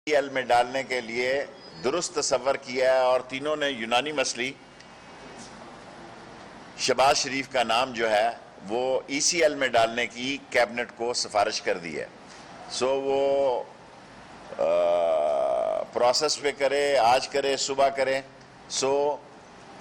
ECL میں ڈالنے کے لیے درست تصور کیا ہے اور تینوں نے یونانی مسلی شہباز شریف کا نام جو ہے وہ ECL میں ڈالنے کی کیبنٹ کو سفارش کر دی ہے. سو وہ پروسیس پہ کرے، آج کرے، صبح کرے. سو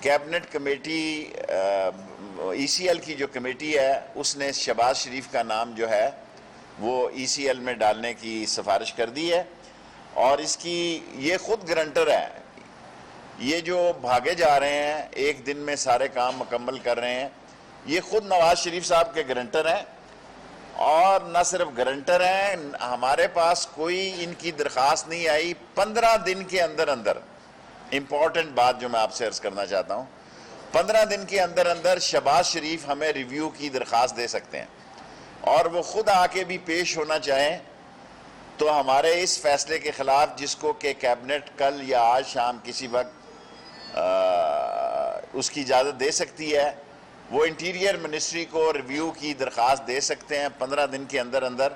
کیبنٹ کمیٹی ECL کی جو کمیٹی ہے اس نے شہباز شریف کا نام جو ہے وہ ECL میں ڈالنے کی سفارش کر دی ہے. اور اس کی یہ خود گرنٹر ہے. یہ جو بھاگے جا رہے ہیں ایک دن میں سارے کام مکمل کر رہے ہیں، یہ خود نواز شریف صاحب کے گرنٹر ہیں. اور نہ صرف گرنٹر ہیں، ہمارے پاس کوئی ان کی درخواست نہیں آئی. 15 دن کے اندر اندر، امپورٹنٹ بات جو میں آپ سے عرض کرنا چاہتا ہوں، 15 دن کے اندر اندر شہباز شریف ہمیں ریویو کی درخواست دے سکتے ہیں. اور وہ خود آ کے بھی پیش ہونا چاہیں تو ہمارے اس فیصلے کے خلاف، جس کو کہ کیبنٹ کل یا آج شام کسی وقت اس کی اجازت دے سکتی ہے، وہ انٹیریئر منسٹری کو ریویو کی درخواست دے سکتے ہیں 15 دن کے اندر اندر.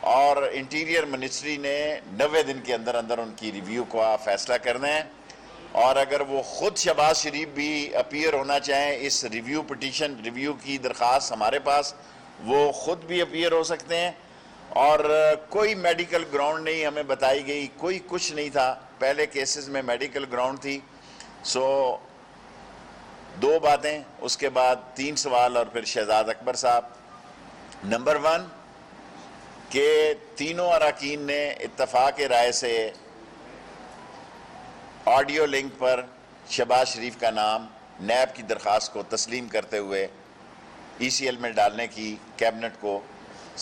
اور انٹیریئر منسٹری نے 90 دن کے اندر اندر ان کی ریویو کا فیصلہ کرنا ہے. اور اگر وہ خود شہباز شریف بھی اپیئر ہونا چاہیں اس ریویو کی درخواست ہمارے پاس، وہ خود بھی اپیئر ہو سکتے ہیں. اور کوئی میڈیکل گراؤنڈ نہیں ہمیں بتائی گئی، کوئی کچھ نہیں تھا. پہلے کیسز میں میڈیکل گراؤنڈ تھی. سو 2 باتیں، اس کے بعد 3 سوال اور پھر شہزاد اکبر صاحب. نمبر 1 کہ تینوں اراکین نے اتفاق رائے سے آڈیو لنک پر شہباز شریف کا نام نیب کی درخواست کو تسلیم کرتے ہوئے ECL میں ڈالنے کی کیبنٹ کو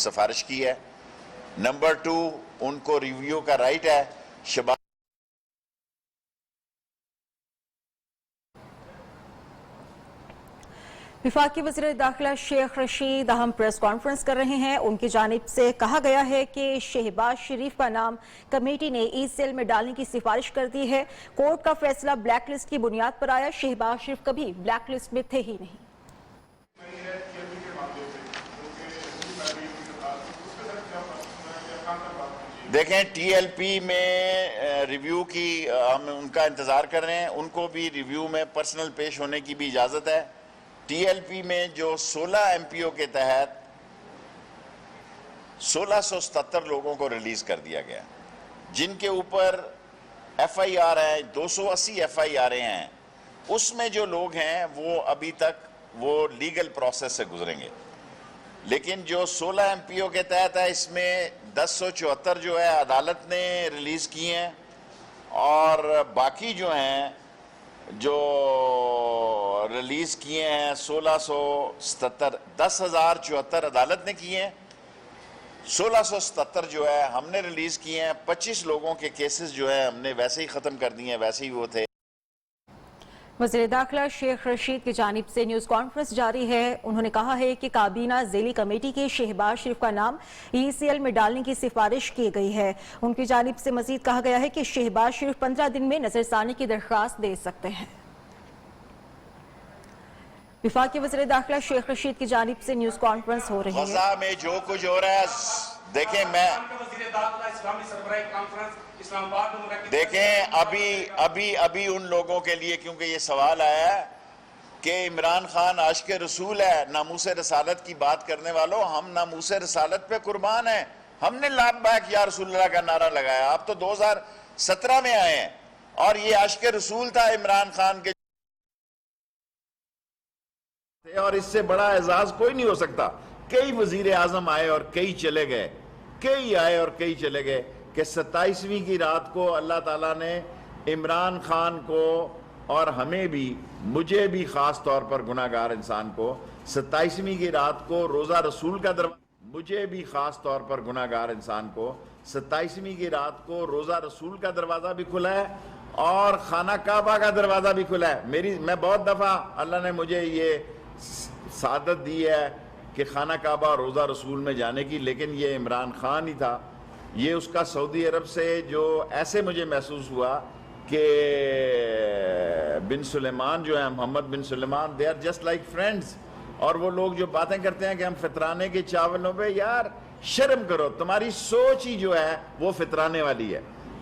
سفارش کی ہے. نمبر 2، ان کو ریویو کا رائٹ ہے. شہباز وفاقی وزیر داخلہ شیخ رشید اہم پریس کانفرنس کر رہے ہیں. ان کی جانب سے کہا گیا ہے کہ شہباز شریف کا نام کمیٹی نے ECL میں ڈالنے کی سفارش کر دی ہے. کورٹ کا فیصلہ بلیک لسٹ کی بنیاد پر آیا. شہباز شریف کبھی بلیک لسٹ میں تھے ہی نہیں. دیکھیں، TLP میں ریویو کی ہم ان کا انتظار کر رہے ہیں. ان کو بھی ریویو میں پرسنل پیش ہونے کی بھی اجازت ہے. TLP میں جو 16 MPO کے تحت 1677 لوگوں کو ریلیز کر دیا گیا، جن کے اوپر FIR ہے، 280 FIR ہیں. اس میں جو لوگ ہیں وہ ابھی تک وہ لیگل پروسیس سے گزریں گے. لیکن جو 16 MPO کے تحت ہے، اس میں 1074 جو ہے عدالت نے ریلیز کی ہیں. اور باقی جو ہیں جو ریلیز کیے ہیں 1677، 10,074 عدالت نے کیے ہیں، 1677 جو ہے ہم نے ریلیز کیے ہیں. 25 لوگوں کے کیسز جو ہیں ہم نے ویسے ہی ختم کر دیے ہیں، ویسے ہی وہ تھے. وزیر داخلہ شیخ رشید کی جانب سے نیوز کانفرنس جاری ہے. انہوں نے کہا ہے کہ کابینہ ذیلی کمیٹی کے شہباز شریف کا نام ECL میں ڈالنے کی سفارش کی گئی ہے. ان کی جانب سے مزید کہا گیا ہے کہ شہباز شریف 15 دن میں نظر ثانی کی درخواست دے سکتے ہیں. وفاقی وزیر داخلہ شیخ رشید کی جانب سے نیوز کانفرنس ہو رہی ہے. غزہ میں جو کچھ ہو رہا ہے، دیکھیں ابھی ان لوگوں کے لیے، کیونکہ یہ سوال آیا ہے کہ عمران خان عاشق رسول ہے، ناموس رسالت کی بات کرنے والوں، ہم ناموس رسالت پہ قربان ہیں. ہم نے لبیک یا رسول اللہ کا نعرہ لگایا. آپ تو 2017 میں آئے ہیں اور یہ عاشق رسول تھا عمران خان کے، اور اس سے بڑا اعزاز کوئی نہیں ہو سکتا. کئی وزیر اعظم آئے اور کئی چلے گئے، کئی آئے اور کئی چلے گئے، کہ 27ویں کی رات کو اللہ تعالیٰ نے عمران خان کو اور ہمیں بھی، مجھے بھی خاص طور پر گناہگار انسان کو، 27ویں کی رات کو روزہ رسول کا دروازہ، مجھے بھی خاص طور پر گناہگار انسان کو 27ویں کی رات کو روزہ رسول کا دروازہ بھی کھلا ہے اور خانہ کعبہ کا دروازہ بھی کھلا ہے. میں بہت دفعہ اللہ نے مجھے یہ سعادت دی ہے کہ خانہ کعبہ اور روزہ رسول میں جانے کی، لیکن یہ عمران خان ہی تھا. یہ اس کا سعودی عرب سے جو ایسے مجھے محسوس ہوا کہ بن سلیمان جو ہیں، محمد بن سلیمان، they are just like friends. اور وہ لوگ جو باتیں کرتے ہیں کہ ہم فطرانے کے چاولوں پہ، یار شرم کرو، تمہاری سوچ ہی جو ہے وہ فطرانے والی ہے.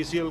ECL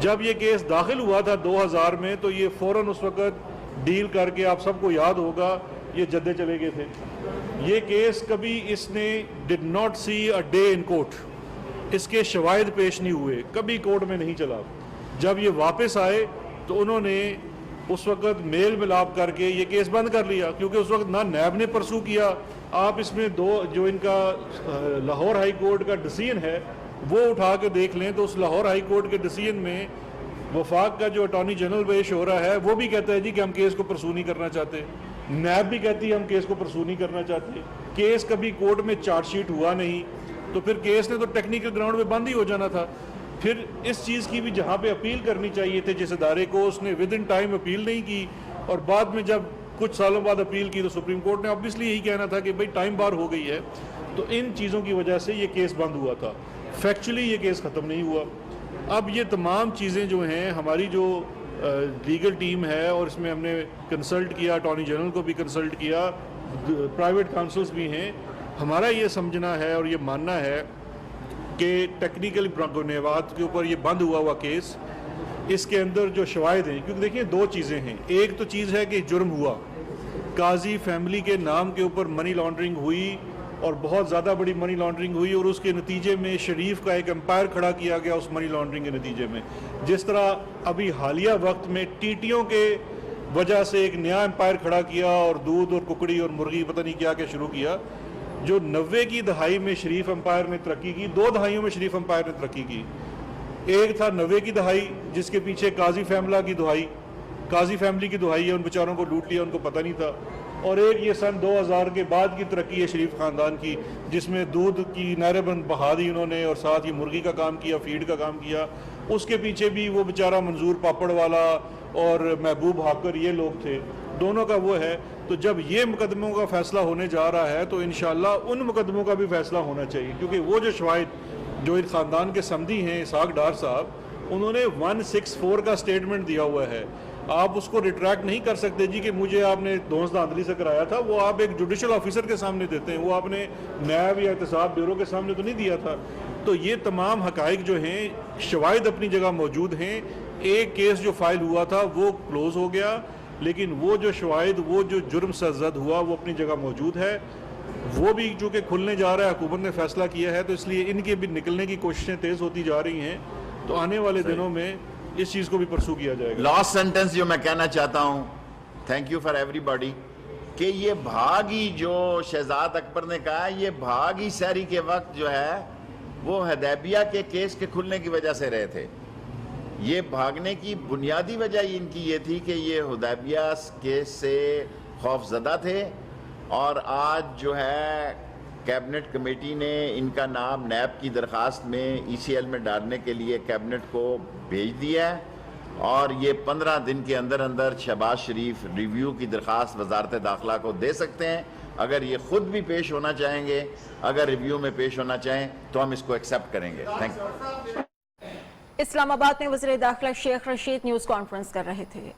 جب یہ کیس داخل ہوا تھا 2000 میں تو یہ فوراً اس وقت ڈیل کر کے, آپ سب کو یاد ہوگا, یہ جدے چلے گئے تھے. یہ کیس کبھی اس نے did not see a day in court, اس کے شواہد پیش نہیں ہوئے, کبھی کورٹ میں نہیں چلا. جب یہ واپس آئے تو انہوں نے اس وقت میل ملاپ کر کے یہ کیس بند کر لیا, کیونکہ اس وقت نہ نیب نے پرسو کیا. آپ اس میں جو ان کا لاہور ہائی کورٹ کا ڈیسیژن ہے وہ اٹھا کے دیکھ لیں تو اس لاہور ہائی کورٹ کے ڈیسیژن میں وفاق کا جو اٹارنی جنرل پیش ہو رہا ہے وہ بھی کہتا ہے جی کہ ہم کیس کو پرسو نہیں کرنا چاہتے, نیب بھی کہتی ہے ہم کیس کو پرسو نہیں کرنا چاہتے. کیس کبھی کورٹ میں چارج شیٹ ہوا نہیں, تو پھر کیس نے تو ٹیکنیکل گراؤنڈ میں بند ہی ہو جانا تھا. پھر اس چیز کی بھی جہاں پہ اپیل کرنی چاہیے تھے جس ادارے کو, اس نے ود ان ٹائم اپیل نہیں کی, اور بعد میں جب کچھ سالوں بعد اپیل کی تو سپریم کورٹ نے آبویسلی یہی کہنا تھا کہ بھئی ٹائم بار ہو گئی ہے. تو ان چیزوں کی وجہ سے یہ کیس بند ہوا تھا, فیکچولی یہ کیس ختم نہیں ہوا. اب یہ تمام چیزیں جو ہیں, ہماری جو لیگل ٹیم ہے, اور اس میں ہم نے کنسلٹ کیا, اٹارنی جنرل کو بھی کنسلٹ کیا, پرائیویٹ کاؤنسلز بھی ہیں, ہمارا یہ سمجھنا ہے اور یہ ماننا ہے کہ ٹیکنیکل بنیاد کے اوپر یہ بند ہوا ہوا کیس, اس کے اندر جو شواہد ہیں, کیونکہ دیکھیں دو چیزیں ہیں. ایک تو چیز ہے کہ جرم ہوا, قاضی فیملی کے نام کے اوپر منی لانڈرنگ ہوئی, اور بہت زیادہ بڑی منی لانڈرنگ ہوئی, اور اس کے نتیجے میں شریف کا ایک امپائر کھڑا کیا گیا اس منی لانڈرنگ کے نتیجے میں. جس طرح ابھی حالیہ وقت میں ٹیٹیوں کے وجہ سے ایک نیا امپائر کھڑا کیا, اور دودھ اور ککڑی اور مرغی پتہ نہیں کیا شروع کیا. جو 90 کی دہائی میں شریف امپائر نے ترقی کی, 2 دہائیوں میں شریف امپائر نے ترقی کی. ایک تھا 90 کی دہائی جس کے پیچھے قاضی فیملی کی دہائی ہے, ان بیچاروں کو لوٹ لیا, ان کو پتہ نہیں تھا. اور ایک یہ سن 2000 کے بعد کی ترقی ہے شریف خاندان کی, جس میں دودھ کی نہریں بند بہا دی انہوں نے, اور ساتھ ہی مرغی کا کام کیا, فیڈ کا کام کیا. اس کے پیچھے بھی وہ بیچارہ منظور پاپڑ والا اور محبوب ہاکر, یہ لوگ تھے, دونوں کا وہ ہے. تو جب یہ مقدموں کا فیصلہ ہونے جا رہا ہے تو انشاءاللہ ان مقدموں کا بھی فیصلہ ہونا چاہیے, کیونکہ وہ جو شواہد جو ان خاندان کے سمدھی ہیں اسحاق ڈار صاحب, انہوں نے 164 کا سٹیٹمنٹ دیا ہوا ہے. آپ اس کو ریٹریکٹ نہیں کر سکتے جی کہ مجھے آپ نے دونس دھاندلی سے کرایا تھا. وہ آپ ایک جوڈیشل آفیسر کے سامنے دیتے ہیں, وہ آپ نے نیب یا احتساب بیورو کے سامنے تو نہیں دیا تھا. تو یہ تمام حقائق جو ہیں, شواہد اپنی جگہ موجود ہیں. ایک کیس جو فائل ہوا تھا وہ کلوز ہو گیا, لیکن وہ جو شواہد, وہ جو جرم سرزد ہوا وہ اپنی جگہ موجود ہے. وہ بھی چونکہ کھلنے جا رہا ہے, حکومت نے فیصلہ کیا ہے, تو اس لیے ان کے بھی نکلنے کی کوششیں تیز ہوتی جا رہی ہیں. تو آنے والے دنوں میں اس چیز کو بھی پرسو کیا جائے گا. لاسٹ سینٹنس جو میں کہنا چاہتا ہوں, thank you for every body, کہ یہ بھاگی جو شہزاد اکبر نے کہا, یہ بھاگی سحری کے وقت جو ہے وہ حدیبیہ کے کیس کے کھلنے کی وجہ سے رہے تھے. یہ بھاگنے کی بنیادی وجہ ان کی یہ تھی کہ یہ حدیبیہ کیس سے خوف زدہ تھے, اور آج جو ہے کیبنٹ کمیٹی نے ان کا نام نیب کی درخواست میں ECL میں ڈالنے کے لیے کیبنٹ کو بھیج دیا ہے, اور یہ 15 دن کے اندر اندر شہباز شریف ریویو کی درخواست وزارت داخلہ کو دے سکتے ہیں. اگر یہ خود بھی پیش ہونا چاہیں گے, اگر ریویو میں پیش ہونا چاہیں تو ہم اس کو ایکسیپٹ کریں گے. Thank you. اسلام آباد میں وزیر داخلہ شیخ رشید نیوز کانفرنس کر رہے تھے.